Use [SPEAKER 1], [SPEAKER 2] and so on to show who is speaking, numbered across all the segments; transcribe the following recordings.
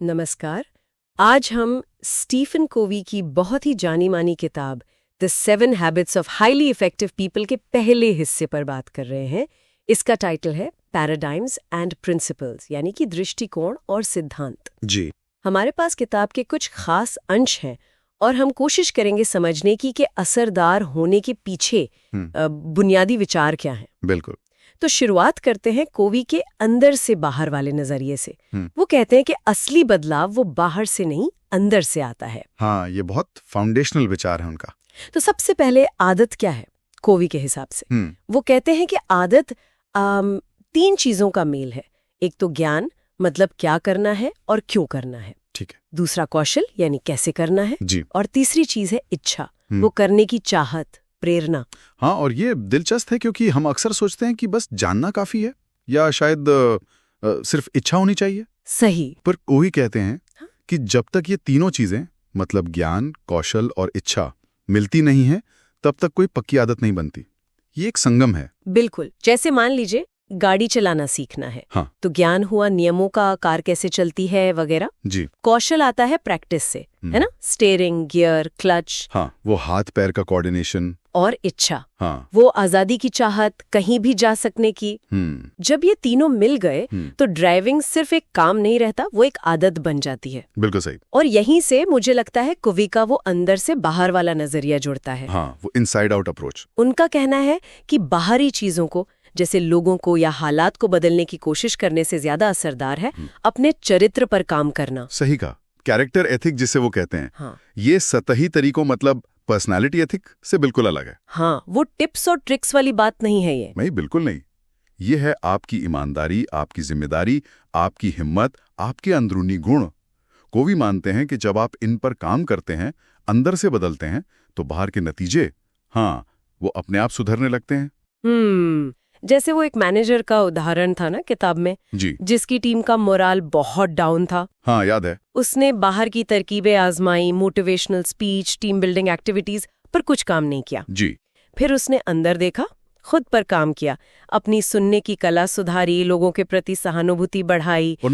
[SPEAKER 1] नमस्कार। आज हम स्टीफन कोवी की बहुत ही जानी मानी किताब the 7 habits of highly effective people के पहले हिस्से पर बात कर रहे हैं। इसका टाइटल है पैराडाइम्स एंड प्रिंसिपल्स, यानी कि दृष्टिकोण और सिद्धांत।
[SPEAKER 2] जी।
[SPEAKER 1] हमारे पास किताब के कुछ खास अंश हैं और हम कोशिश करेंगे समझने की कि असरदार होने के पीछे बुनियादी विचार क्या हैं।
[SPEAKER 2] बिल्कुल।
[SPEAKER 1] तो शुरुआत करते हैं कोवी के अंदर से बाहर वाले नजरिए से। वो कहते हैं कि असली बदलाव वो बाहर से नहीं अंदर से आता है।
[SPEAKER 2] हाँ, ये बहुत फाउंडेशनल विचार है उनका।
[SPEAKER 1] तो सबसे पहले आदत क्या है कोवी के हिसाब से? वो कहते हैं कि आदत 3 चीजों का मेल है। एक तो ज्ञान, मतलब क्या करना है और क्यों करना है।
[SPEAKER 2] ठीक है।
[SPEAKER 1] दूसरा कौशल, यानी कैसे करना है।
[SPEAKER 2] जी।
[SPEAKER 1] और तीसरी चीज है इच्छा, वो करने की चाहत, प्रेरणा।
[SPEAKER 2] हाँ, और ये दिलचस्प है क्योंकि हम अक्सर सोचते हैं कि बस जानना काफी है या शायद सिर्फ इच्छा होनी चाहिए।
[SPEAKER 1] सही।
[SPEAKER 2] पर वही कहते हैं कि जब तक ये तीनों चीजें, मतलब ज्ञान, कौशल और इच्छा, मिलती नहीं है, तब तक कोई पक्की आदत नहीं बनती। ये एक संगम है।
[SPEAKER 1] बिल्कुल। जैसे मान लीजिए गाड़ी चलाना सीखना है।
[SPEAKER 2] हाँ।
[SPEAKER 1] तो ज्ञान हुआ नियमों का, कार कैसे चलती है वगैरह।
[SPEAKER 2] जी।
[SPEAKER 1] कौशल आता है प्रैक्टिस से, है ना, स्टीयरिंग, गियर, क्लच।
[SPEAKER 2] हाँ, वो हाथ पैर का कोऑर्डिनेशन।
[SPEAKER 1] और इच्छा,
[SPEAKER 2] हाँ,
[SPEAKER 1] वो आजादी की चाहत, कहीं भी जा सकने की। जब ये तीनों मिल गए तो ड्राइविंग सिर्फ एक काम नहीं रहता, वो एक आदत बन जाती है।
[SPEAKER 2] बिल्कुल सही।
[SPEAKER 1] और यहीं से मुझे लगता है कोवी का वो अंदर से बाहर वाला नजरिया जुड़ता है।
[SPEAKER 2] हाँ, वो इनसाइड आउट अप्रोच।
[SPEAKER 1] उनका कहना है कि बाहरी चीजों को, जैसे लोगों को या हालात को बदलने की कोशिश करने से ज्यादा असरदार है अपने चरित्र पर काम करना।
[SPEAKER 2] सही कहा। कैरेक्टर एथिक जिसे वो कहते हैं।
[SPEAKER 1] हाँ।
[SPEAKER 2] ये सतही तरीकों, मतलब पर्सनालिटी एथिक से बिल्कुल अलग है।
[SPEAKER 1] हाँ, वो टिप्स और ट्रिक्स वाली बात नहीं है ये।
[SPEAKER 2] नहीं, बिल्कुल नहीं। ये है आपकी ईमानदारी, आपकी जिम्मेदारी, आपकी हिम्मत, आपके अंदरूनी गुण। कोवी मानते हैं कि जब आप इन पर काम करते हैं, अंदर से बदलते हैं, तो बाहर के नतीजे, हाँ, वो अपने आप सुधरने लगते हैं।
[SPEAKER 1] जैसे वो एक मैनेजर का उदाहरण था ना किताब में,
[SPEAKER 2] जी,
[SPEAKER 1] जिसकी टीम का मोराल बहुत डाउन था।
[SPEAKER 2] हाँ, याद है।
[SPEAKER 1] उसने बाहर की तरकीबें आजमाई, motivational speech, team building activities, पर कुछ काम नहीं किया।
[SPEAKER 2] जी।
[SPEAKER 1] फिर उसने अंदर देखा, खुद पर काम किया, अपनी सुनने की कला सुधारी, लोगों के प्रति सहानुभूति बढ़ाई।
[SPEAKER 2] और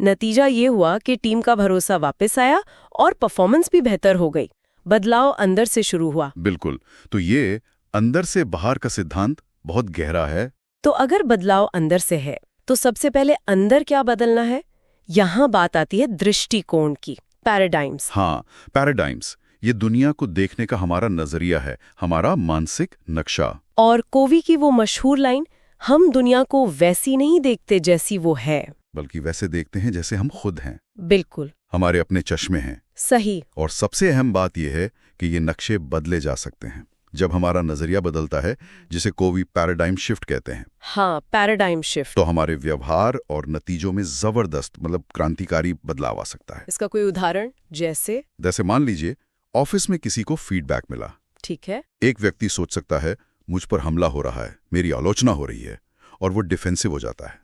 [SPEAKER 1] नतीजा ये हुआ कि टीम का भरोसा वापस आया और परफॉर्मेंस भी बेहतर हो गई। बदलाव अंदर से शुरू हुआ।
[SPEAKER 2] बिल्कुल। तो ये अंदर से बाहर का सिद्धांत बहुत गहरा है।
[SPEAKER 1] तो अगर बदलाव अंदर से है तो सबसे पहले अंदर क्या बदलना है? यहाँ बात आती है दृष्टिकोण की, पैराडाइम्स।
[SPEAKER 2] हाँ, पैराडाइम्स। ये दुनिया को देखने का हमारा नजरिया है, हमारा मानसिक नक्शा।
[SPEAKER 1] और कोवी की वो मशहूर लाइन, हम दुनिया को वैसी नहीं देखते जैसी वो है,
[SPEAKER 2] बल्कि वैसे देखते हैं जैसे हम खुद हैं।
[SPEAKER 1] बिल्कुल।
[SPEAKER 2] हमारे अपने चश्मे हैं।
[SPEAKER 1] सही।
[SPEAKER 2] और सबसे अहम बात यह है कि ये नक्शे बदले जा सकते हैं जब हमारा नजरिया बदलता है, जिसे कोवी पैराडाइम शिफ्ट कहते हैं।
[SPEAKER 1] हाँ, पैराडाइम शिफ्ट।
[SPEAKER 2] तो हमारे व्यवहार और नतीजों में जबरदस्त, मतलब क्रांतिकारी बदलाव आ सकता है।
[SPEAKER 1] इसका कोई उदाहरण? जैसे
[SPEAKER 2] मान लीजिए ऑफिस में किसी को फीडबैक मिला।
[SPEAKER 1] ठीक है।
[SPEAKER 2] एक व्यक्ति सोच सकता है, मुझ पर हमला हो रहा है, मेरी आलोचना हो रही है, और वो डिफेंसिव हो जाता है।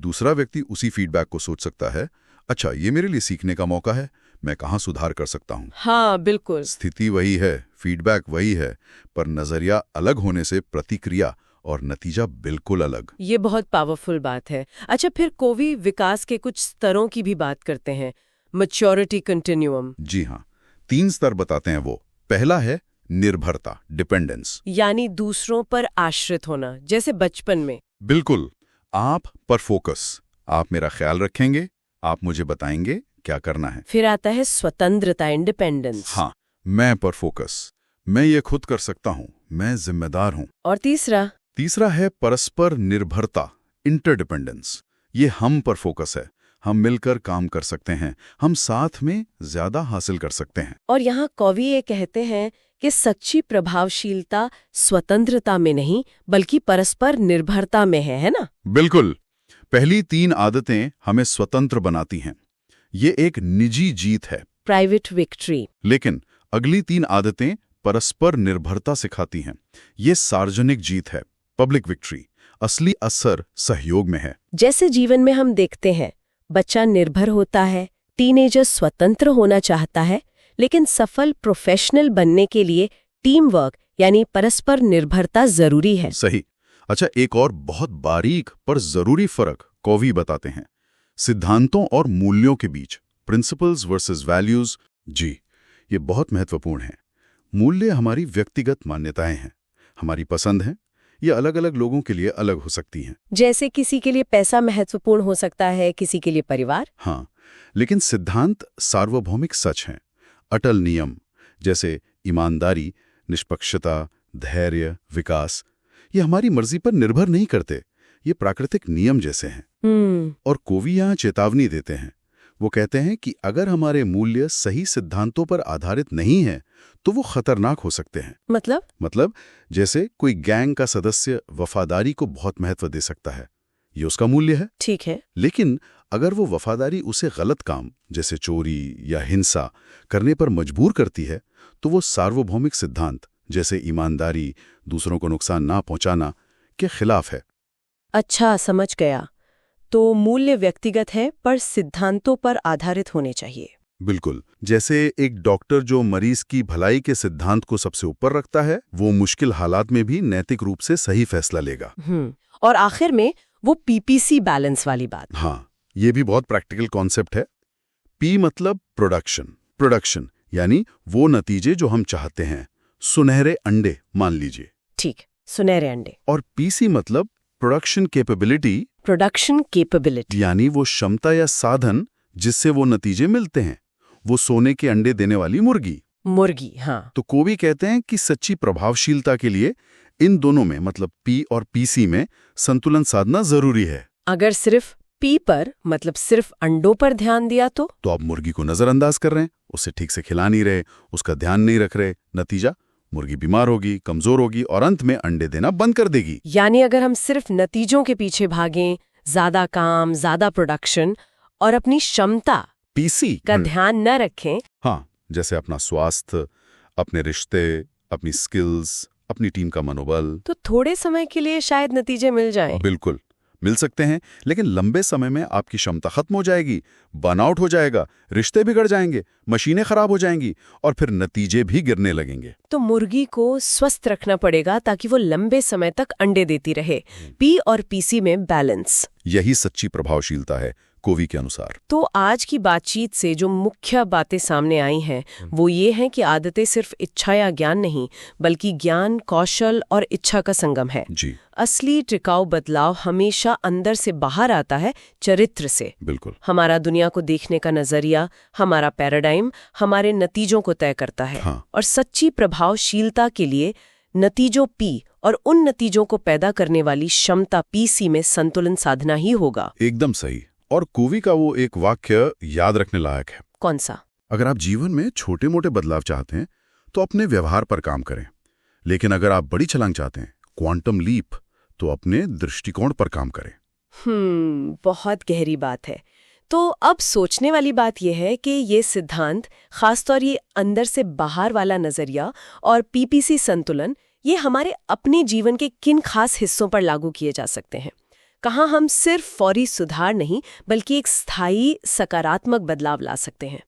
[SPEAKER 2] दूसरा व्यक्ति उसी फीडबैक को सोच सकता है, अच्छा, ये मेरे लिए सीखने का मौका है, मैं कहाँ सुधार कर सकता हूँ।
[SPEAKER 1] हाँ, बिल्कुल।
[SPEAKER 2] स्थिति वही है, फीडबैक वही है, पर नजरिया अलग होने से प्रतिक्रिया और नतीजा बिल्कुल अलग।
[SPEAKER 1] ये बहुत पावरफुल बात है। अच्छा, फिर कोवी विकास के कुछ स्तरों की भी बात करते हैं, मैच्योरिटी कंटिन्यूअम।
[SPEAKER 2] जी हाँ, 3 स्तर बताते हैं वो। पहला है निर्भरता, डिपेंडेंस,
[SPEAKER 1] यानी दूसरों पर आश्रित होना, जैसे बचपन में।
[SPEAKER 2] बिल्कुल। आप पर फोकस, आप मेरा ख्याल रखेंगे, आप मुझे बताएंगे क्या करना है।
[SPEAKER 1] फिर आता है स्वतंत्रता, इंडिपेंडेंस।
[SPEAKER 2] हाँ, मैं पर फोकस, मैं ये खुद कर सकता हूँ, मैं जिम्मेदार हूँ।
[SPEAKER 1] और तीसरा
[SPEAKER 2] है परस्पर निर्भरता, इंटरडिपेंडेंस। ये हम पर फोकस है, हम मिलकर काम कर सकते हैं, हम साथ में ज्यादा हासिल कर सकते हैं।
[SPEAKER 1] और यहाँ कोवी ये कहते हैं कि सच्ची प्रभावशीलता स्वतंत्रता में नहीं बल्कि परस्पर निर्भरता में है ना?
[SPEAKER 2] बिल्कुल। पहली 3 आदतें हमें स्वतंत्र बनाती हैं, ये एक निजी जीत है,
[SPEAKER 1] प्राइवेट विक्ट्री।
[SPEAKER 2] लेकिन अगली 3 आदतें परस्पर निर्भरता सिखाती हैं, ये सार्वजनिक जीत है, पब्लिक विक्ट्री। असली असर सहयोग में है।
[SPEAKER 1] जैसे जीवन में हम देखते हैं, बच्चा निर्भर होता है, टीनेजर स्वतंत्र होना चाहता है, लेकिन सफल प्रोफेशनल बनने के लिए टीम वर्क यानी परस्पर निर्भरता जरूरी है।
[SPEAKER 2] सही। अच्छा, एक और बहुत बारीक पर जरूरी फर्क कोवी बताते हैं, सिद्धांतों और मूल्यों के बीच, प्रिंसिपल्स वर्सेस वैल्यूज। जी, ये बहुत महत्वपूर्ण है। मूल्य हमारी व्यक्तिगत मान्यताएं हैं, हमारी पसंद हैं, ये अलग-अलग लोगों के लिए अलग हो सकती हैं।
[SPEAKER 1] जैसे किसी के लिए पैसा महत्वपूर्ण हो सकता है, किसी के लिए परिवार।
[SPEAKER 2] हाँ, लेकिन सिद्धांत सार्वभौमिक सच हैं, अटल नियम जैसे ईमानदारी, निष्पक्षता, धैर्य, विकास, ये हमारी मर्जी पर निर्भर नहीं करते, ये प्राकृतिक नियम जैसे हैं। और कोवी यहाँ चेतावनी देते हैं। वो कहते हैं कि अगर हमारे मूल्य सही सिद्धांतों पर आधारित नहीं हैं, तो वो खतरनाक हो सकते हैं। मतलब जैसे कोई गैंग का सदस्य वफादारी को बहुत महत्व दे सकता है, ये उसका मूल्य है।
[SPEAKER 1] ठीक है।
[SPEAKER 2] लेकिन अगर वो वफादारी उसे गलत काम जैसे चोरी या हिंसा करने पर मजबूर करती है, तो वो सार्वभौमिक सिद्धांत जैसे ईमानदारी, दूसरों को नुकसान ना पहुंचाना के खिलाफ है।
[SPEAKER 1] अच्छा, समझ गया। तो मूल्य व्यक्तिगत है पर सिद्धांतों पर आधारित होने चाहिए।
[SPEAKER 2] बिल्कुल, जैसे एक डॉक्टर जो मरीज की भलाई के सिद्धांत को सबसे ऊपर रखता है, वो मुश्किल हालात में भी नैतिक रूप से सही फैसला लेगा।
[SPEAKER 1] और आखिर में वो पीपीसी बैलेंस वाली बात।
[SPEAKER 2] हाँ, ये भी बहुत प्रैक्टिकल कॉन्सेप्ट है। पी मतलब प्रोडक्शन यानी वो नतीजे जो हम चाहते हैं, सुनहरे अंडे मान लीजिए।
[SPEAKER 1] ठीक, सुनहरे अंडे।
[SPEAKER 2] और पीसी मतलब प्रोडक्शन कैपेबिलिटी यानी वो क्षमता या साधन जिससे वो नतीजे मिलते हैं, वो सोने के अंडे देने वाली मुर्गी। हाँ। तो कोवी कहते हैं कि सच्ची प्रभावशीलता के लिए इन दोनों में मतलब पी और पीसी में संतुलन साधना जरूरी है।
[SPEAKER 1] अगर सिर्फ पी पर मतलब सिर्फ अंडों पर ध्यान दिया तो
[SPEAKER 2] आप मुर्गी को नजरअंदाज कर रहे हैं, उसे ठीक से खिला नहीं रहे, उसका ध्यान नहीं रख रहे, नतीजा मुर्गी बीमार होगी, कमजोर होगी और अंत में अंडे देना बंद कर देगी।
[SPEAKER 1] यानी अगर हम सिर्फ नतीजों के पीछे भागें, ज्यादा काम, ज्यादा प्रोडक्शन और अपनी क्षमता
[SPEAKER 2] पीसी
[SPEAKER 1] का ध्यान न रखें,
[SPEAKER 2] हाँ, जैसे अपना स्वास्थ्य, अपने रिश्ते, अपनी स्किल्स, अपनी टीम का मनोबल,
[SPEAKER 1] तो थोड़े समय के लिए शायद नतीजे मिल जाएं।
[SPEAKER 2] बिल्कुल मिल सकते हैं, लेकिन लंबे समय में आपकी क्षमता खत्म हो जाएगी, बर्नआउट हो जाएगा, रिश्ते बिगड़ जाएंगे, मशीनें खराब हो जाएंगी और फिर नतीजे भी गिरने लगेंगे।
[SPEAKER 1] तो मुर्गी को स्वस्थ रखना पड़ेगा ताकि वो लंबे समय तक अंडे देती रहे। पी और पीसी में बैलेंस,
[SPEAKER 2] यही सच्ची प्रभावशीलता है कोवी के अनुसार।
[SPEAKER 1] तो आज की बातचीत से जो मुख्य बातें सामने आई हैं वो ये हैं कि आदतें सिर्फ इच्छा या ज्ञान नहीं, बल्कि ज्ञान, कौशल और इच्छा का संगम है।
[SPEAKER 2] जी।
[SPEAKER 1] असली टिकाऊ बदलाव हमेशा अंदर से बाहर आता है, चरित्र से।
[SPEAKER 2] बिल्कुल।
[SPEAKER 1] हमारा दुनिया को देखने का नजरिया, हमारा पैराडाइम हमारे नतीजों को तय करता है।
[SPEAKER 2] हाँ।
[SPEAKER 1] और सच्ची प्रभावशीलता के लिए नतीजों पी और उन नतीजों को पैदा करने वाली क्षमता पीसी में संतुलन साधना ही होगा।
[SPEAKER 2] एकदम सही। और कोवी का वो एक वाक्य याद रखने लायक है।
[SPEAKER 1] कौन सा?
[SPEAKER 2] अगर आप जीवन में छोटे मोटे बदलाव चाहते हैं तो अपने व्यवहार पर काम करें, लेकिन अगर आप बड़ी छलांग चाहते हैं, क्वांटम लीप, तो अपने दृष्टिकोण पर काम करें।
[SPEAKER 1] बहुत गहरी बात है। तो अब सोचने वाली बात यह है कि ये सिद्धांत, खासतौर ये अंदर से बाहर वाला नजरिया और पीपीसी संतुलन, ये हमारे अपने जीवन के किन खास हिस्सों पर लागू किए जा सकते हैं? कहाँ हम सिर्फ फौरी सुधार नहीं बल्कि एक स्थायी सकारात्मक बदलाव ला सकते हैं?